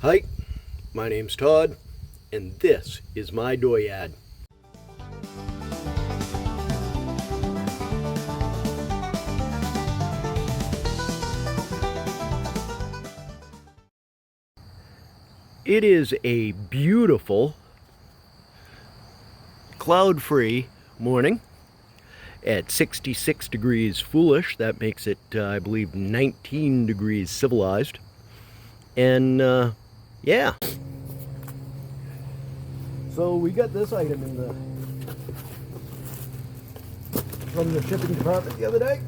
Hi, my name's Todd, and this is my dooryard. It is a beautiful, cloud-free morning at 66 degrees foolish. That makes it, I believe, 19 degrees civilized. And yeah. So we got this item from the shipping department the other day.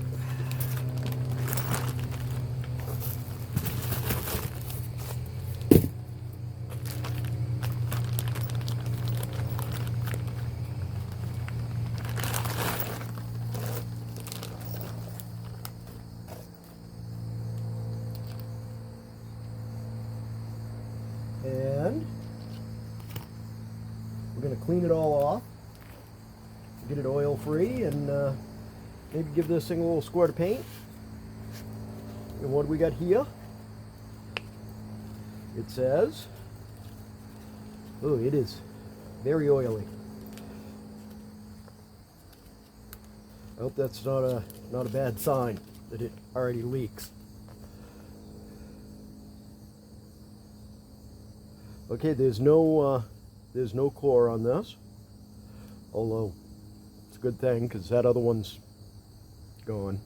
And we're going to clean it all off, get it oil free, and maybe give this thing a little squirt of paint. And what do we got here? It says, oh, it is very oily. I hope that's not a bad sign that it already leaks. Okay, there's no core on this, although it's a good thing because that other one's gone.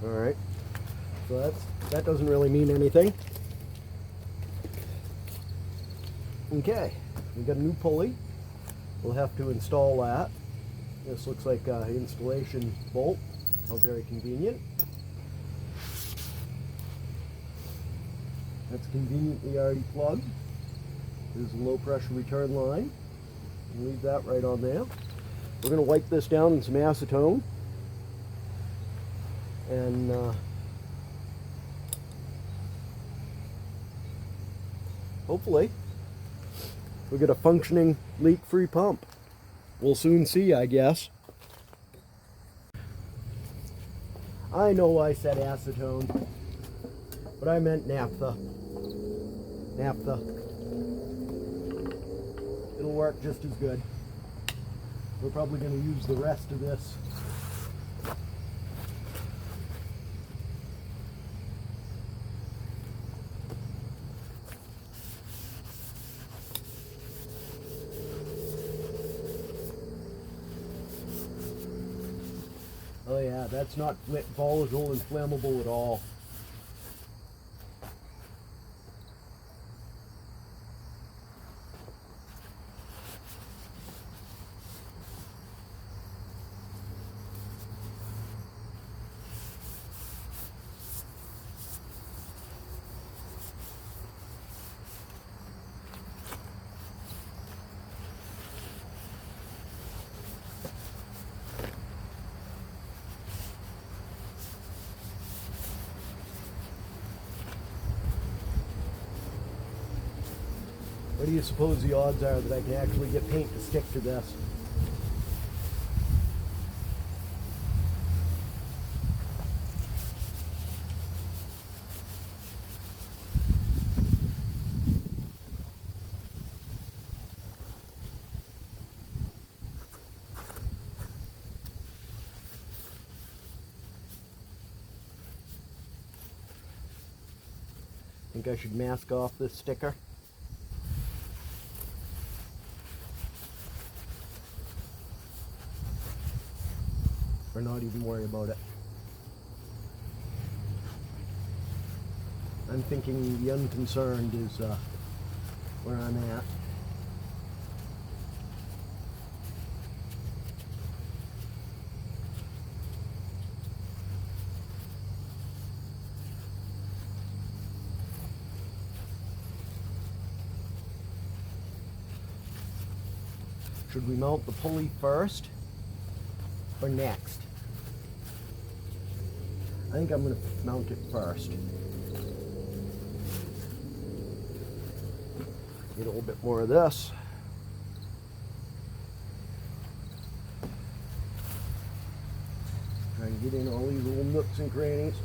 All right, so that doesn't really mean anything. Okay, we got a new pulley. We'll have to install that. This looks like an installation bolt. How very convenient. That's conveniently already plugged. There's a low pressure return line. Leave that right on there. We're going to wipe this down in some acetone. And hopefully we'll get a functioning leak-free pump. We'll soon see, I guess. I know I said acetone, but I meant naphtha. Naphtha. It'll work just as good. We're probably going to use the rest of this. Oh yeah, that's not volatile and flammable at all. What do you suppose the odds are that I can actually get paint to stick to this? Think I should mask off this sticker? Or not even worry about it. I'm thinking the unconcerned is where I'm at. Should we mount the pulley first or next? I think I'm going to mount it first. Get a little bit more of this. Trying to get in all these little nooks and crannies.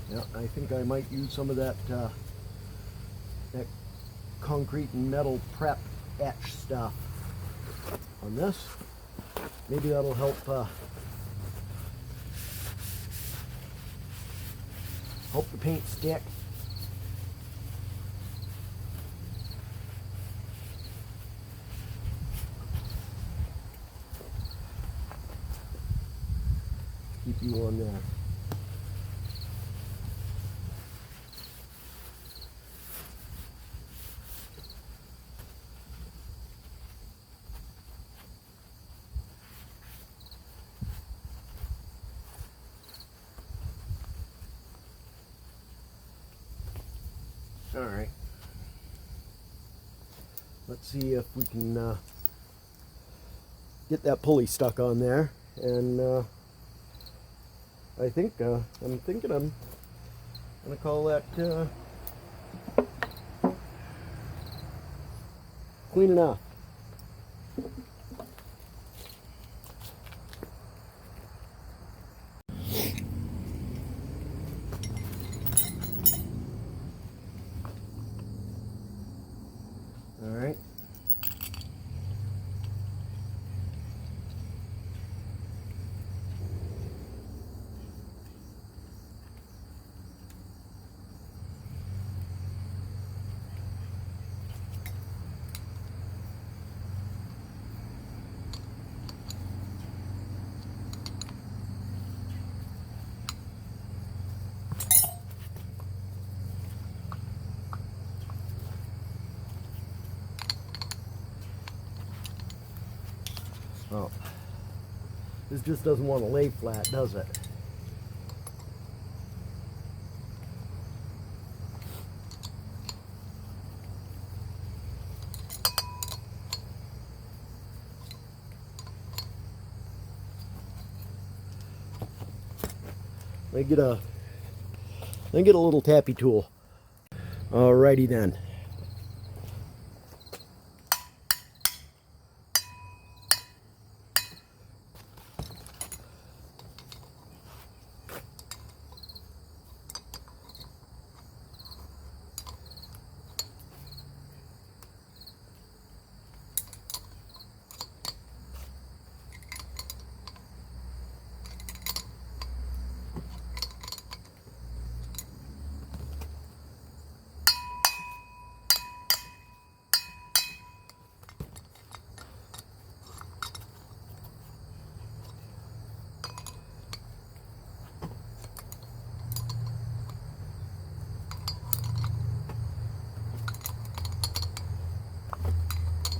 Yeah, I think I might use some of that that concrete and metal prep etch stuff on this. Maybe that'll help help the paint stick. Keep you on there. All right. Let's see if we can get that pulley stuck on there, and I'm thinking I'm gonna call that clean enough. All right. Oh, this just doesn't want to lay flat, does it? Let me get a little tappy tool. Alrighty then.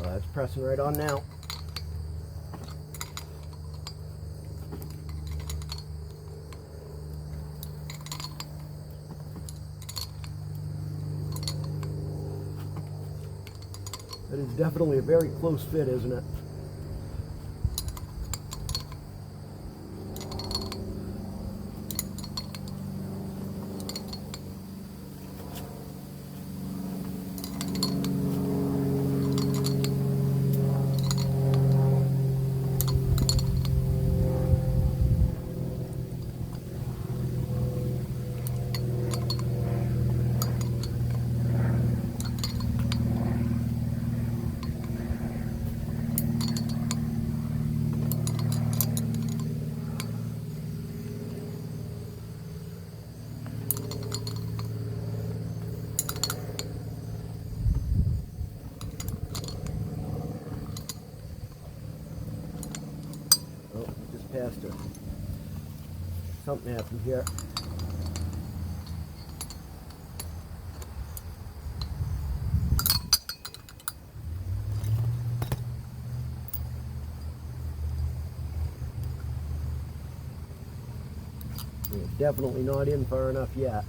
It's pressing right on now. That is definitely a very close fit, isn't it? has to, something happened here. We're definitely not in far enough yet.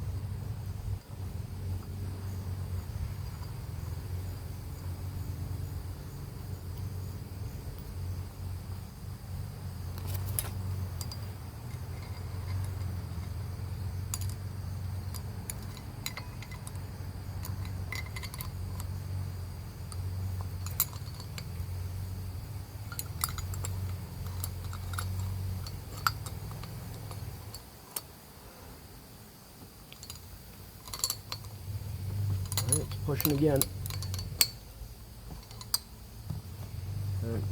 Pushing again.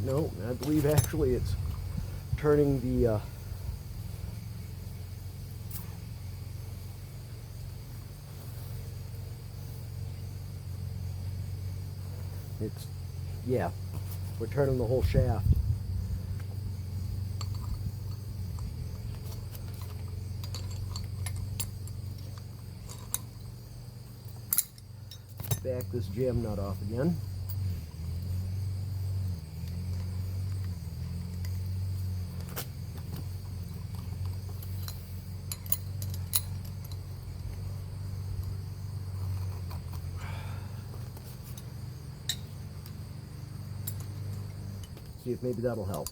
No, I believe actually it's turning the yeah, we're turning the whole shaft. Back this jam nut off again. See if maybe that'll help.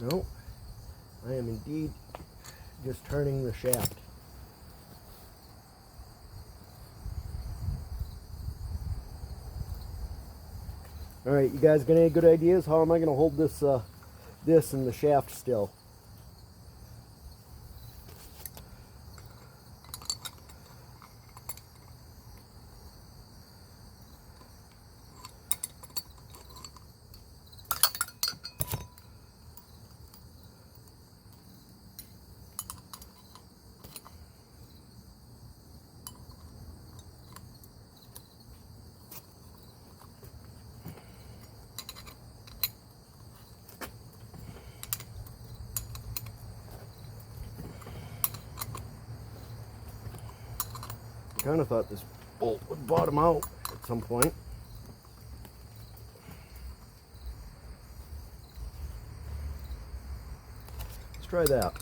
No, I am indeed just turning the shaft. All right, you guys got any good ideas? How am I going to hold this this and the shaft still? I kind of thought this bolt would bottom out at some point. Let's try that.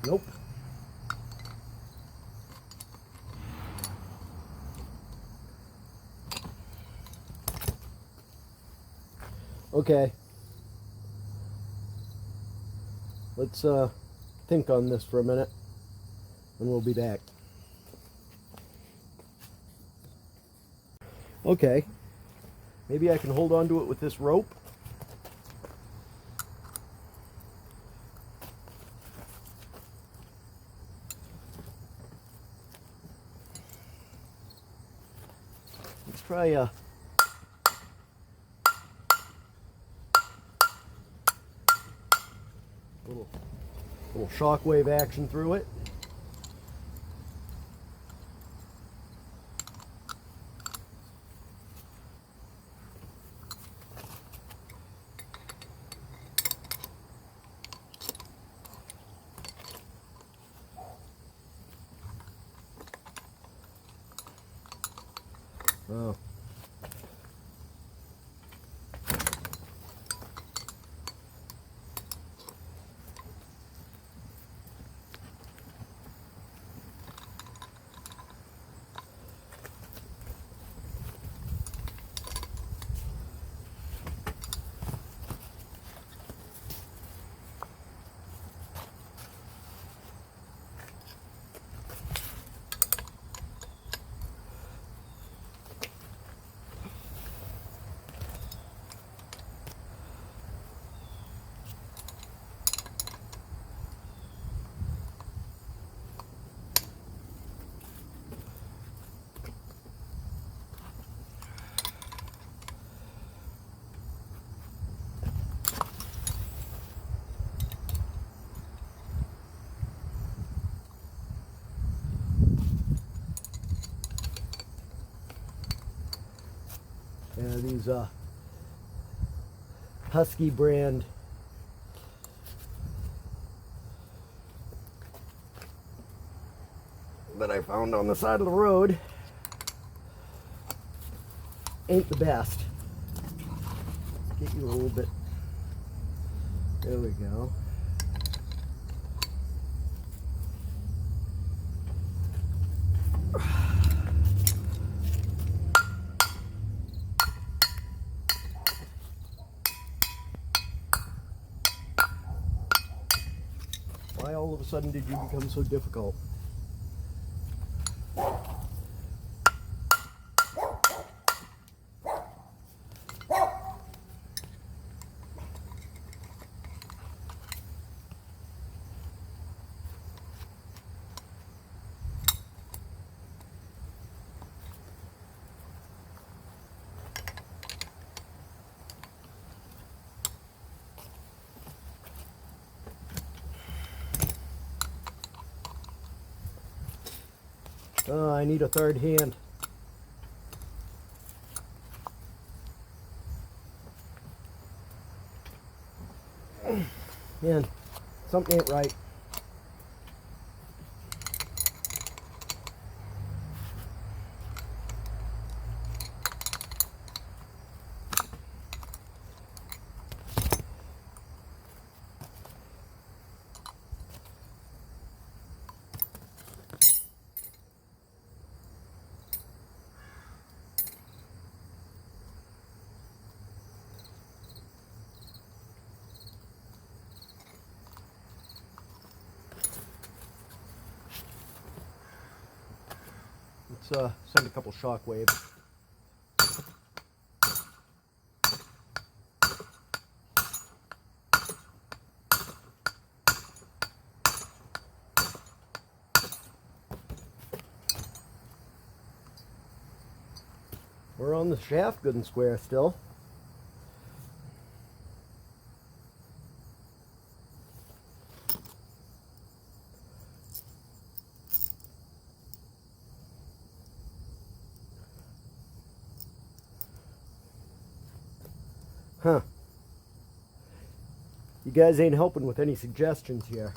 Nope. Okay. Let's think on this for a minute and we'll be back. Okay. Maybe I can hold on to it with this rope. Let's try a little shockwave action through it. Oh. And these Husky brand that I found on the side of the road ain't the best. Get you a little bit. There we go. Why all of a sudden did you become so difficult? I need a third hand. Man, something ain't right. Let's send a couple shock waves. We're on the shaft good and square still. Huh. You guys ain't helping with any suggestions here.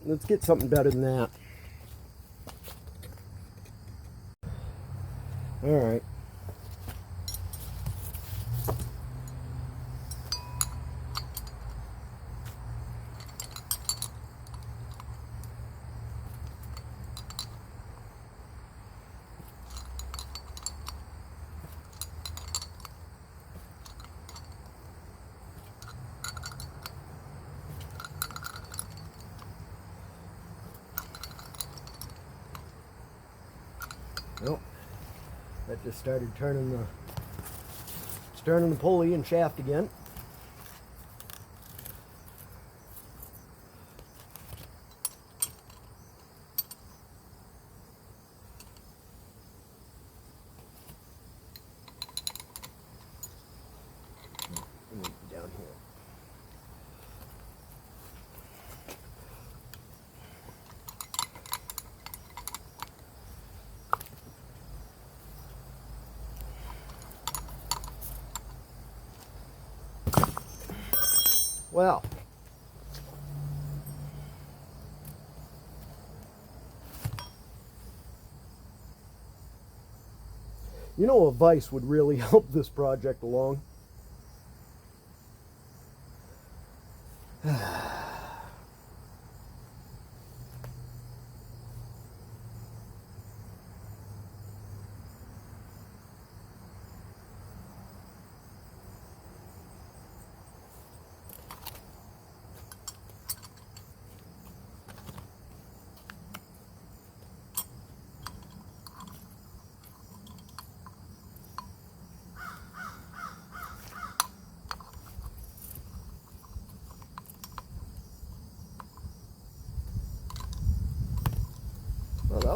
Let's get something better than that. All right. Nope. That just started turning the pulley and shaft again. Down here. Well, you know, a vise would really help this project along.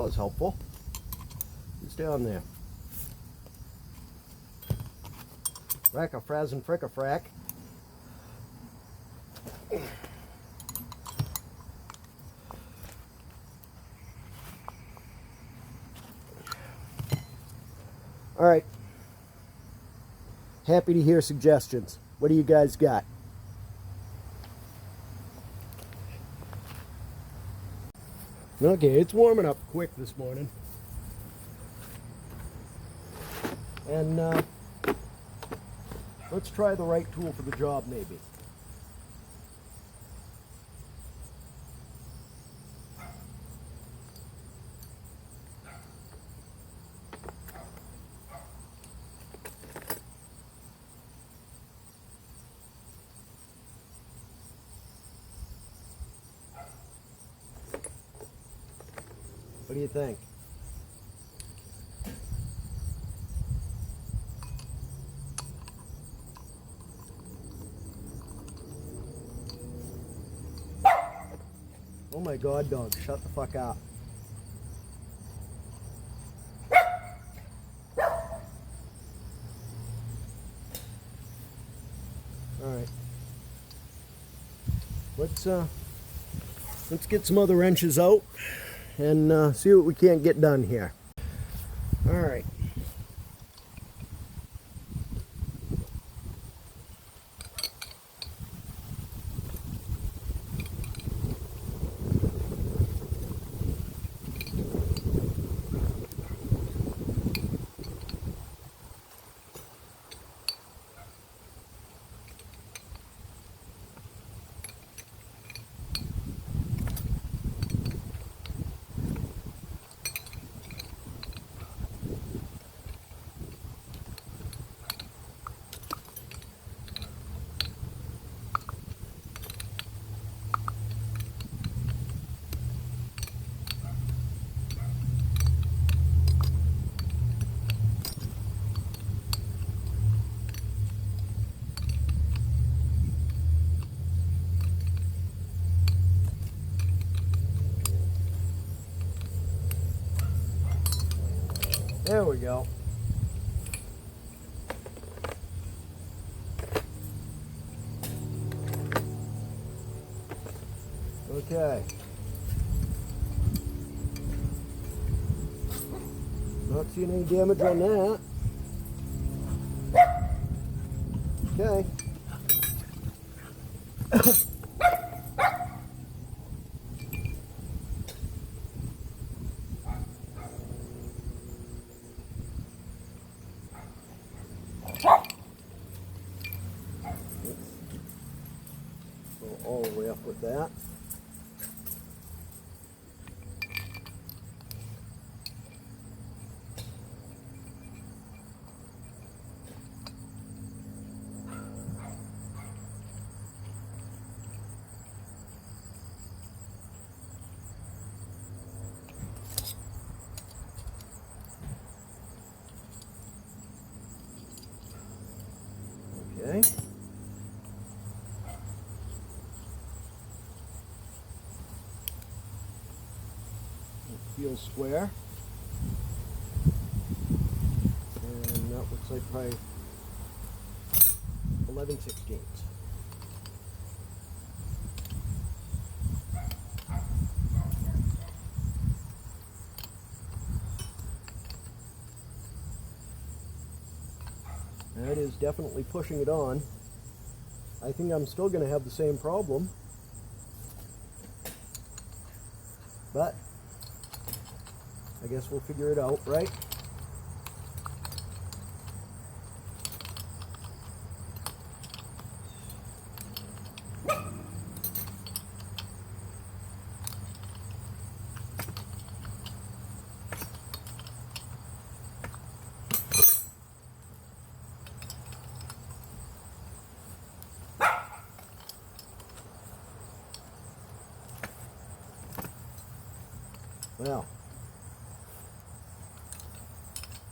was helpful. Who's down there? Rack-a-fraz and frick-a-frack. All right. Happy to hear suggestions. What do you guys got? Okay, it's warming up quick this morning. And let's try the right tool for the job, maybe. What do you think? Oh my God, dog, shut the fuck up. Alright. Let's get some other wrenches out and see what we can't get done here. Alright. There we go. Okay. Not seeing any damage on that. Okay. Go all the way up with that. Okay. It feels square. And that looks like probably 11/16. That is definitely pushing it on. I think I'm still going to have the same problem. But I guess we'll figure it out, right?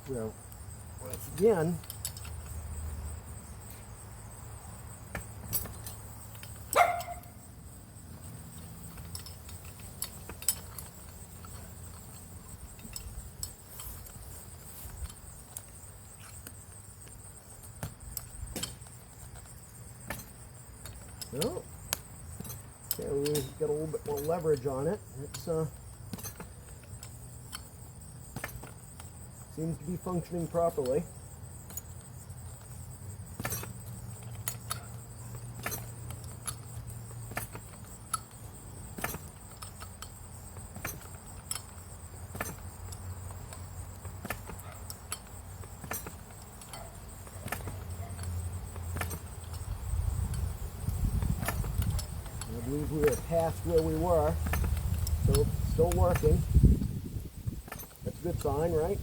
Well, once again, No. Okay, we got a little bit more leverage on it. It's seems to be functioning properly. I believe we are past where we were, so it's still working. That's a good sign, right?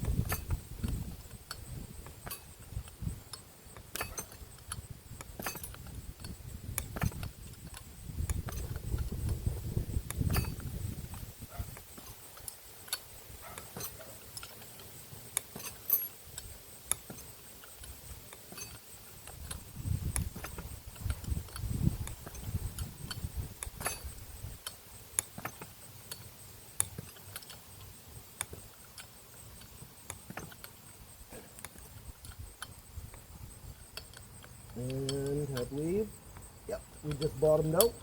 And I believe, yep, we just bottomed out.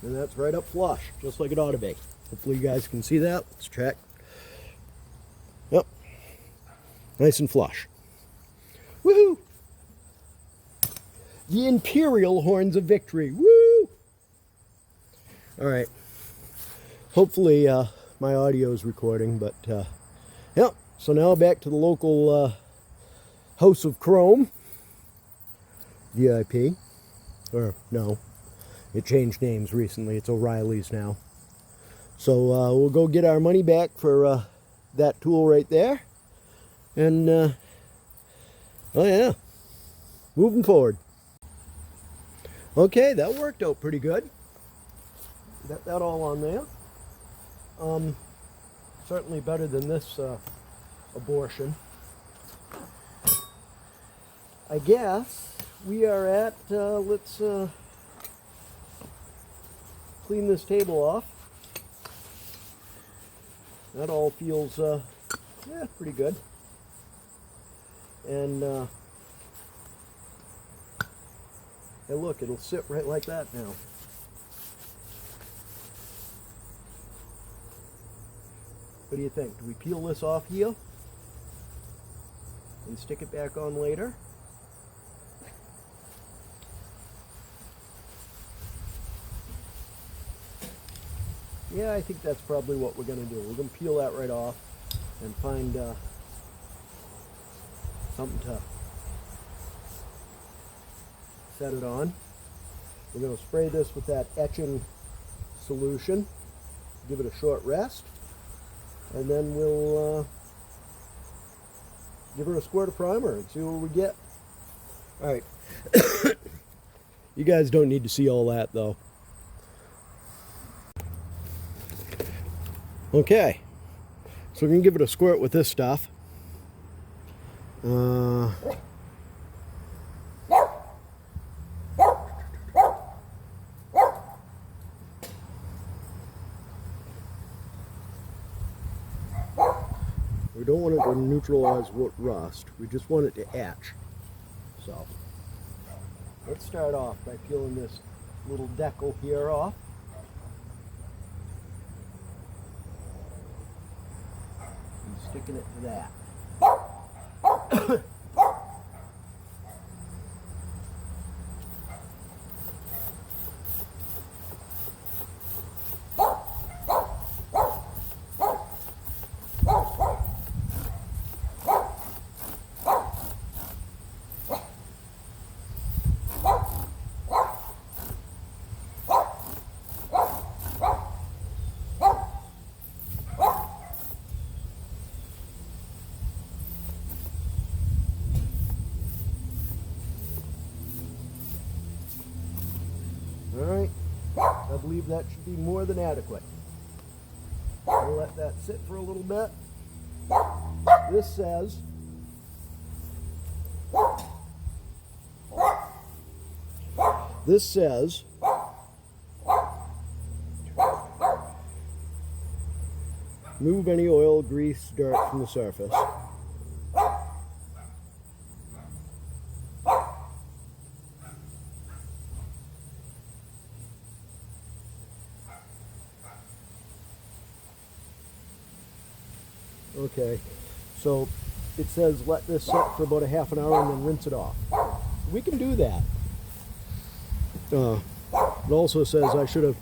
And that's right up flush, just like it ought to be. Hopefully you guys can see that. Let's check. Yep. Nice and flush. Woohoo! The Imperial Horns of Victory. Woo! Alright. Hopefully my audio is recording, but yep. So now back to the local House of Chrome. VIP. Or no. It changed names recently. It's O'Reilly's now. So we'll go get our money back for that tool right there. And, oh yeah, moving forward. Okay, that worked out pretty good. Got that all on there. Certainly better than this abortion. I guess we are at, let's clean this table off. That all feels, yeah, pretty good. And, hey look, it'll sit right like that now. What do you think? Do we peel this off here and stick it back on later? Yeah, I think that's probably what we're going to do. We're going to peel that right off and find something to set it on. We're going to spray this with that etching solution, give it a short rest, and then we'll give her a squirt of primer and see what we get. Alright. You guys don't need to see all that though. Okay, so we're going to give it a squirt with this stuff. We don't want it to neutralize rust, we just want it to etch. So, let's start off by peeling this little decal here off. Sticking it to that. believe that should be more than adequate. We'll let that sit for a little bit. This says move any oil, grease, dirt from the surface. Okay, so it says let this sit for about a half an hour and then rinse it off. We can do that. It also says I should have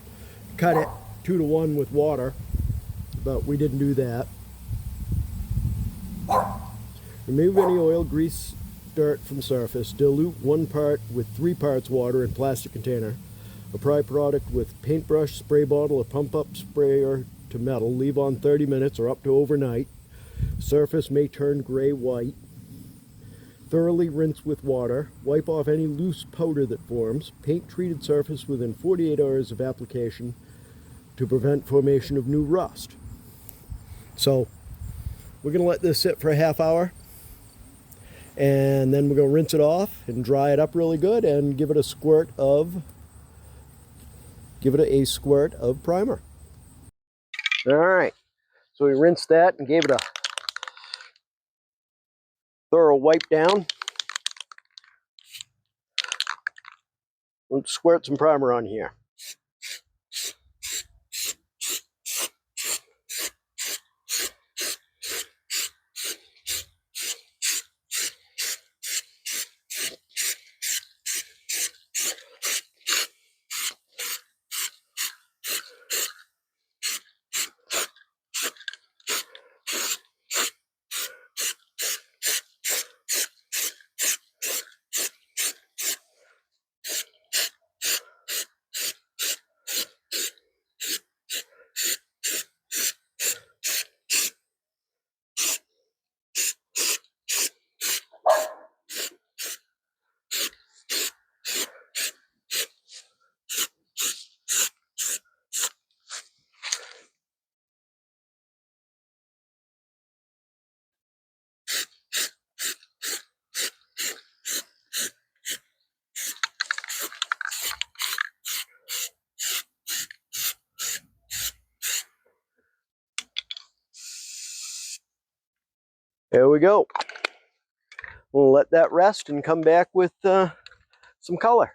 cut it 2 to 1 with water, but we didn't do that. Remove any oil, grease, dirt from surface. Dilute 1 part with 3 parts water in plastic container. Apply product with paintbrush, spray bottle, or pump-up sprayer to metal. Leave on 30 minutes or up to overnight. Surface may turn gray-white. Thoroughly rinse with water. Wipe off any loose powder that forms. Paint treated surface within 48 hours of application to prevent formation of new rust. So we're going to let this sit for a half hour, and then we're going to rinse it off and dry it up really good and give it a squirt of primer. All right, so we rinsed that and gave it a thorough wipe down. Let's squirt some primer on here. There we go. We'll let that rest and come back with some color.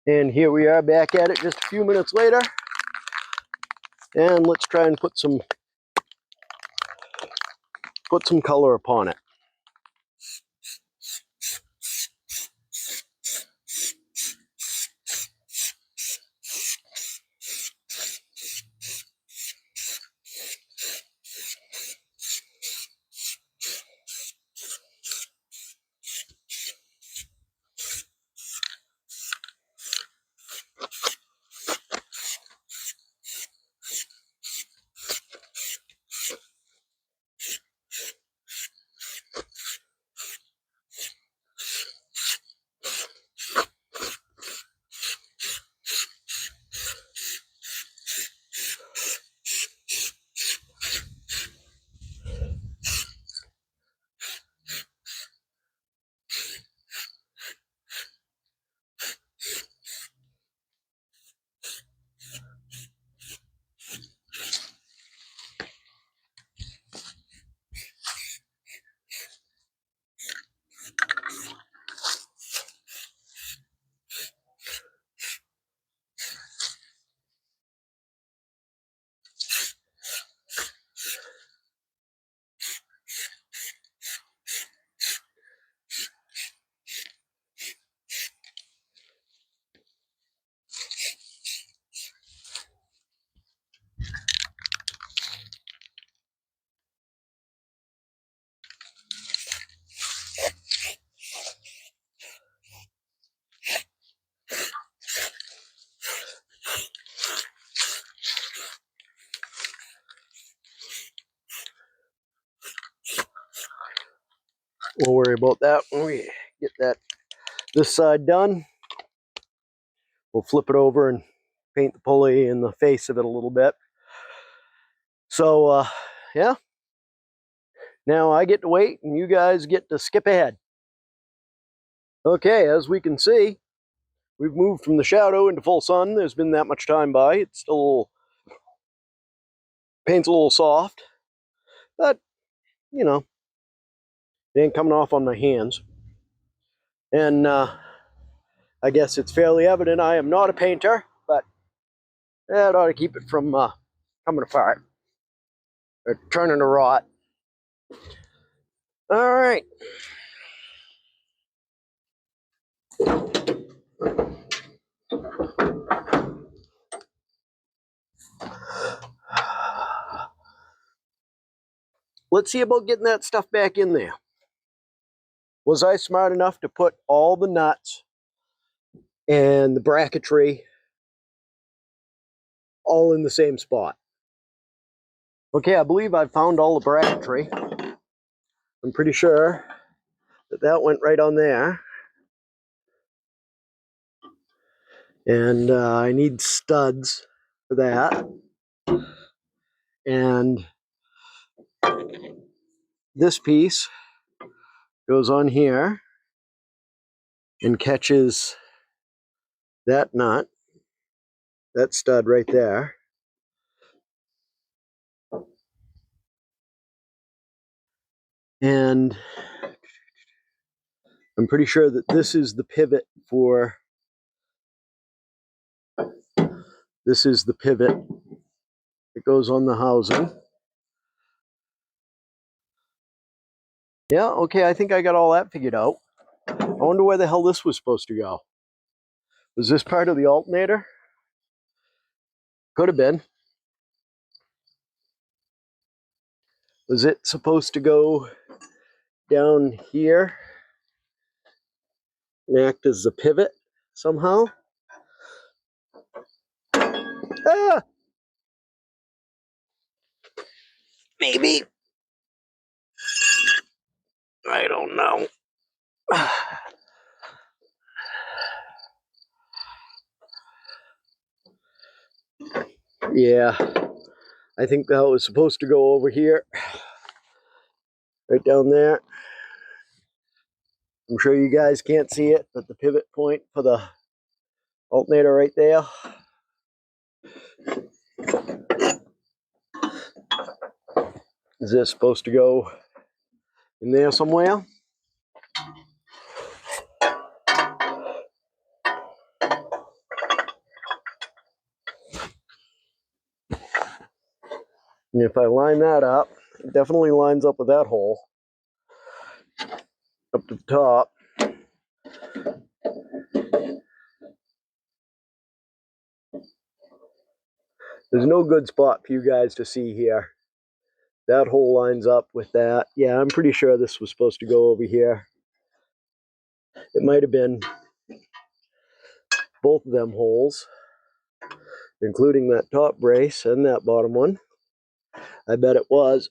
And here we are back at it just a few minutes later. And let's try and put some color upon it. We'll worry about that when we get this side done. we'll flip it over and paint the pulley and the face of it a little bit. So, yeah. Now I get to wait and you guys get to skip ahead. Okay, as we can see, we've moved from the shadow into full sun. There's been that much time by. It's still a little, paint's a little soft, but, you know, it ain't coming off on my hands. And I guess it's fairly evident I am not a painter, but that ought to keep it from coming apart or turning to rot. All right. Let's see about getting that stuff back in there. Was I smart enough to put all the nuts and the bracketry all in the same spot? Okay, I believe I found all the bracketry. I'm pretty sure that that went right on there. And I need studs for that. And this piece goes on here and catches that nut, that stud right there. And I'm pretty sure that this is the pivot for, this is the pivot that goes on the housing. Yeah, okay, I think I got all that figured out. I wonder where the hell this was supposed to go. Was this part of the alternator? Could have been. Was it supposed to go down here and act as the pivot somehow? Ah! Maybe. I don't know. Yeah, I think that was supposed to go over here. Right down there. I'm sure you guys can't see it, but the pivot point for the alternator right there. Is this supposed to go in there somewhere? And if I line that up, it definitely lines up with that hole up to the top. There's no good spot for you guys to see here. That hole lines up with that. Yeah, I'm pretty sure this was supposed to go over here. It might have been both of them holes, including that top brace and that bottom one. I bet it was.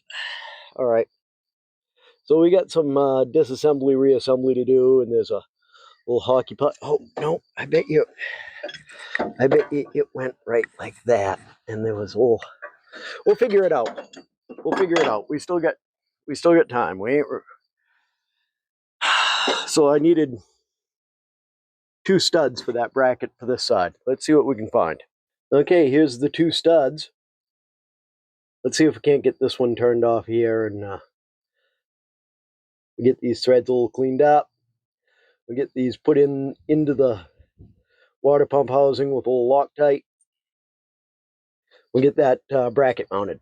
All right. So we got some disassembly, reassembly to do, and there's a little hockey puck. Oh, no, I bet you it went right like that. And there was a little, we'll figure it out. We'll figure it out. We still got time. We ain't. So I needed 2 studs for that bracket for this side. Let's see what we can find. Okay, here's the 2 studs. Let's see if we can't get this one turned off here and get these threads a little cleaned up. We'll get these put into the water pump housing with a little Loctite. We'll get that bracket mounted.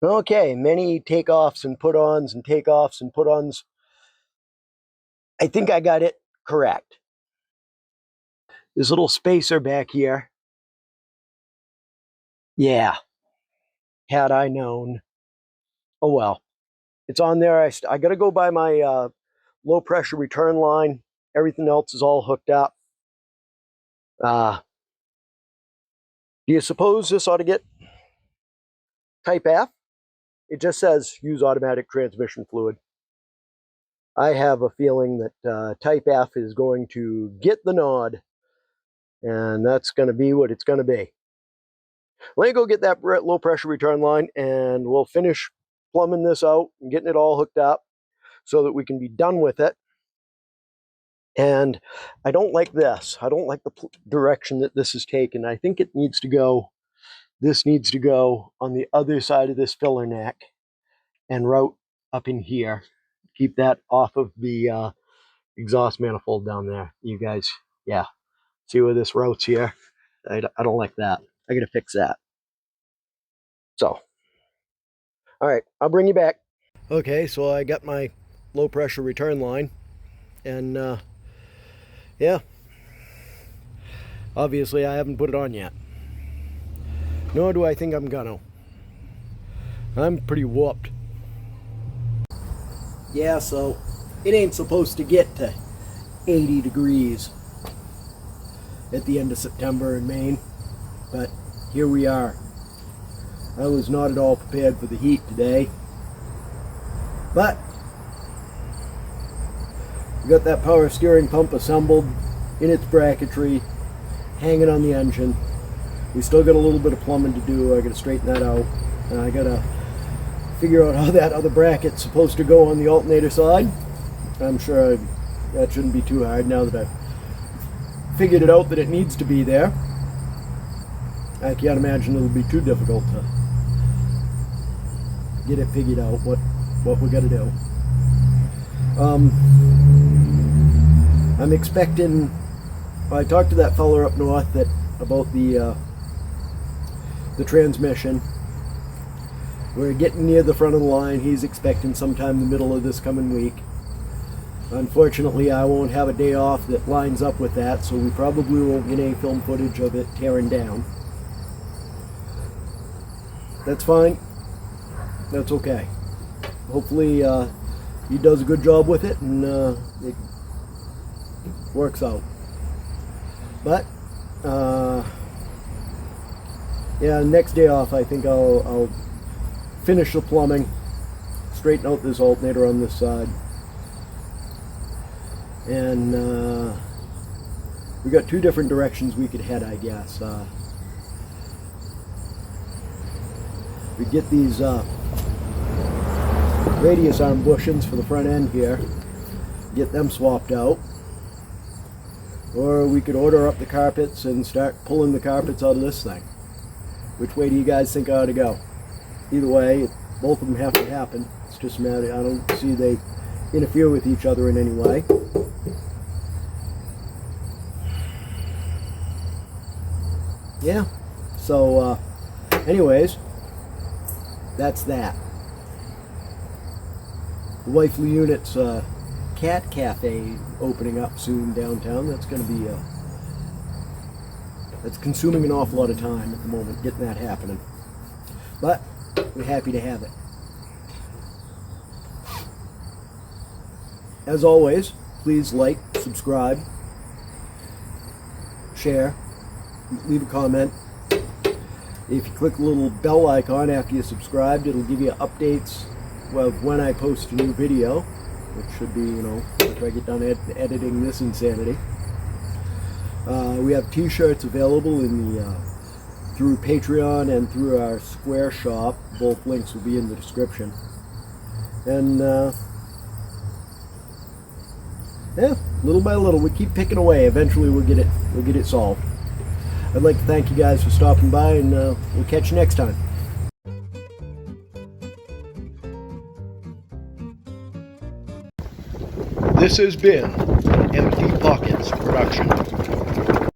Okay, many takeoffs and put-ons and takeoffs and put-ons. I think I got it correct. This little spacer back here. Yeah, had I known. Oh well, it's on there. I got to go by my low pressure return line. Everything else is all hooked up. Do you suppose this ought to get type F? It just says use automatic transmission fluid. I have a feeling that type F is going to get the nod And that's going to be what it's going to be. Let me go get that low pressure return line, and we'll finish plumbing this out and getting it all hooked up so that we can be done with it. And I don't like this. I don't like the direction that this is taken. I think it needs to go, this needs to go on the other side of this filler neck and route up in here. Keep that off of the exhaust manifold down there. You guys, yeah, see where this route's here? I don't like that. I gotta fix that. So, all right, I'll bring you back. Okay, so I got my low pressure return line, and yeah, obviously I haven't put it on yet. Nor do I think I'm gonna. I'm pretty whooped. Yeah, so it ain't supposed to get to 80 degrees at the end of September in Maine, but here we are. I was not at all prepared for the heat today, but we got that power steering pump assembled in its bracketry, hanging on the engine. We still got a little bit of plumbing to do. I gotta straighten that out, and I gotta figure out how that other bracket's supposed to go on the alternator side. I'm sure that shouldn't be too hard now that I've figured it out that it needs to be there. I can't imagine it'll be too difficult to get it figured out what we got to do. I'm expecting. I talked to that feller up north about the transmission. We're getting near the front of the line. He's expecting sometime in the middle of this coming week. Unfortunately, I won't have a day off that lines up with that, so we probably won't get any film footage of it tearing down. That's fine. That's okay. Hopefully he does a good job with it and it works out. But yeah, next day off I think I'll finish the plumbing, straighten out this alternator on this side, and we got two different directions we could head, I guess. We get these radius arm bushings for the front end here, get them swapped out, or we could order up the carpets and start pulling the carpets out of this thing. Which way do you guys think I ought to go? Either way, both of them have to happen. It's just a matter, I don't see they interfere with each other in any way. Yeah, so anyways, that's that. The Wifely Unit's cat cafe opening up soon downtown. That's going to be that's consuming an awful lot of time at the moment, getting that happening. But we're happy to have it. As always, please like, subscribe, share, leave a comment. If you click the little bell icon after you subscribed, it'll give you updates of when I post a new video, which should be, after I get done editing this insanity. We have t-shirts available in the through Patreon and through our Square shop. Both links will be in the description. And yeah, little by little, we keep picking away. Eventually, we'll get it solved. I'd like to thank you guys for stopping by, and we'll catch you next time. This has been Empty Pockets production.